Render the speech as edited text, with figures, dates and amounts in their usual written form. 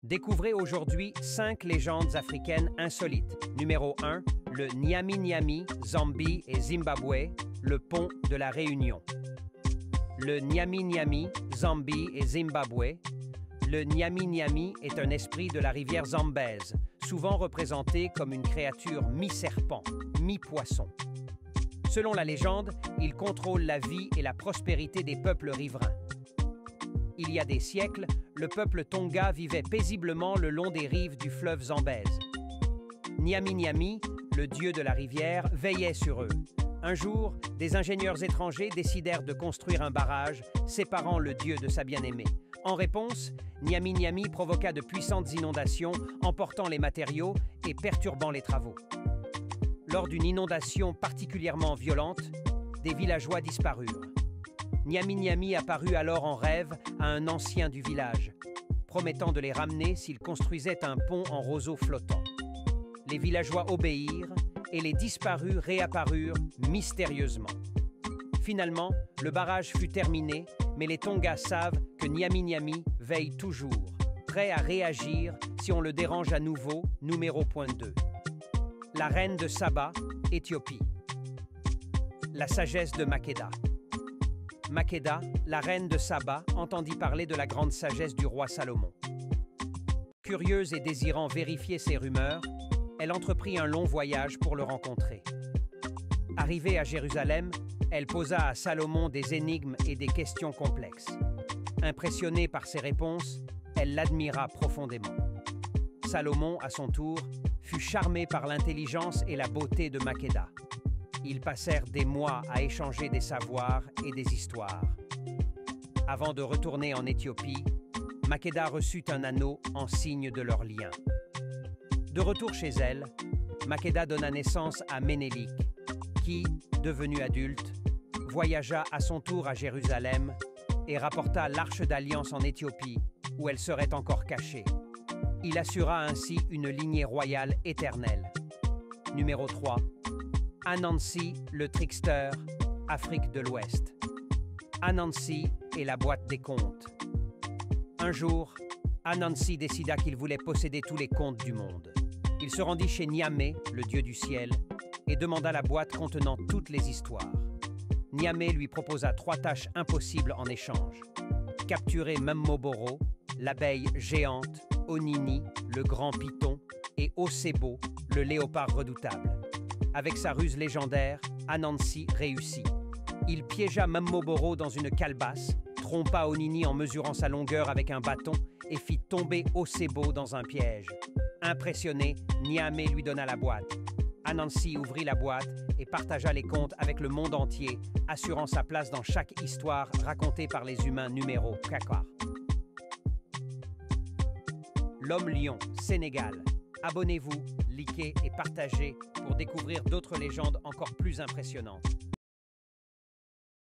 Découvrez aujourd'hui 5 légendes africaines insolites. Numéro 1, le Nyami-Nyami, Zambie et Zimbabwe, le pont de la Réunion. Le Nyami-Nyami, Zambie et Zimbabwe. Le Nyami-Nyami est un esprit de la rivière Zambèze, souvent représenté comme une créature mi-serpent, mi-poisson. Selon la légende, il contrôle la vie et la prospérité des peuples riverains. Il y a des siècles, le peuple Tonga vivait paisiblement le long des rives du fleuve Zambèze. Nyami-Nyami, le dieu de la rivière, veillait sur eux. Un jour, des ingénieurs étrangers décidèrent de construire un barrage séparant le dieu de sa bien-aimée. En réponse, Nyami-Nyami provoqua de puissantes inondations, emportant les matériaux et perturbant les travaux. Lors d'une inondation particulièrement violente, des villageois disparurent. Nyami-Nyami apparut alors en rêve à un ancien du village, promettant de les ramener s'il construisait un pont en roseaux flottants. Les villageois obéirent et les disparus réapparurent mystérieusement. Finalement, le barrage fut terminé, mais les Tongas savent que Nyami-Nyami veille toujours, prêt à réagir si on le dérange à nouveau. Numéro 2. La reine de Saba, Éthiopie. La sagesse de Makeda. Makeda, la reine de Saba, entendit parler de la grande sagesse du roi Salomon. Curieuse et désirant vérifier ces rumeurs, elle entreprit un long voyage pour le rencontrer. Arrivée à Jérusalem, elle posa à Salomon des énigmes et des questions complexes. Impressionnée par ses réponses, elle l'admira profondément. Salomon, à son tour, fut charmé par l'intelligence et la beauté de Makeda. Ils passèrent des mois à échanger des savoirs et des histoires. Avant de retourner en Éthiopie, Makeda reçut un anneau en signe de leur lien. De retour chez elle, Makeda donna naissance à Ménélik, qui, devenu adulte, voyagea à son tour à Jérusalem et rapporta l'Arche d'Alliance en Éthiopie, où elle serait encore cachée. Il assura ainsi une lignée royale éternelle. Numéro 3. Anansi, le trickster, Afrique de l'Ouest. Anansi est la boîte des contes. Un jour, Anansi décida qu'il voulait posséder tous les contes du monde. Il se rendit chez Niamé, le dieu du ciel, et demanda la boîte contenant toutes les histoires. Niamé lui proposa 3 tâches impossibles en échange. Capturer Mmoboro, l'abeille géante, Onini, le grand python, et Osebo, le léopard redoutable. Avec sa ruse légendaire, Anansi réussit. Il piégea Mmoboro dans une calebasse, trompa Onini en mesurant sa longueur avec un bâton et fit tomber Osebo dans un piège. Impressionné, Niamé lui donna la boîte. Anansi ouvrit la boîte et partagea les contes avec le monde entier, assurant sa place dans chaque histoire racontée par les humains. Numéro 4. L'Homme-Lion, Sénégal. Abonnez-vous, likez et partagez pour découvrir d'autres légendes encore plus impressionnantes.